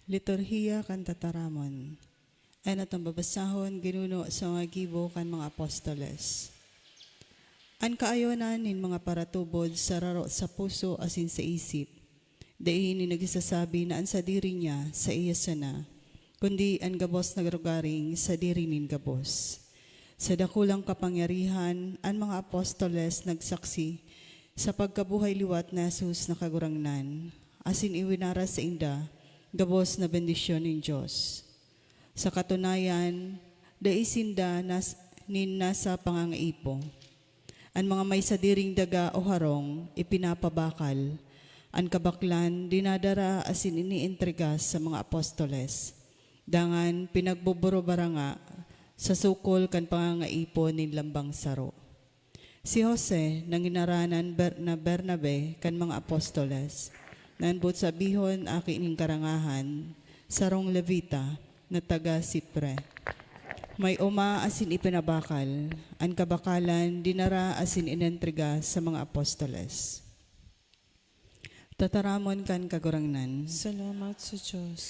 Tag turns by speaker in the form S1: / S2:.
S1: Liturhiya kan tataramon. Ay natang babasahon ginuno sa mga gibo kan mga apostoles. An kaayonan nin mga paratubod sa raro sa puso asin sa isip. Dahil ni nagsasabi na an sa diri niya sa iya sana, kundi an gabos nagrugaring sa diri nin gabos. Sa dakulang kapangyarihan, an mga apostoles nagsaksi sa pagkabuhay liwat na Jesus na kagurangnan, asin iwinara sa inda, gabos na bendisyon ng Diyos. Sa katunayan, daisinda nin nasa pangangaipo. Ang mga may sadiring daga o harong, ipinapabakal. Ang kabaklan, dinadara asin iniintriga sa mga apostoles. Dangan, pinagbuburo-baranga sa sukol kan pangangaipo nin lambang saro. Si Jose, nang inaranan na Bernabe kan mga apostoles, nanbut sa bihon aking ning karangahan, sarong Levita, na taga Sipre. May uma asin ipinabakal, ang kabakalan dinara asin inentriga sa mga apostoles. Tataramon kan kagurangnan.
S2: Salamat sa Diyos.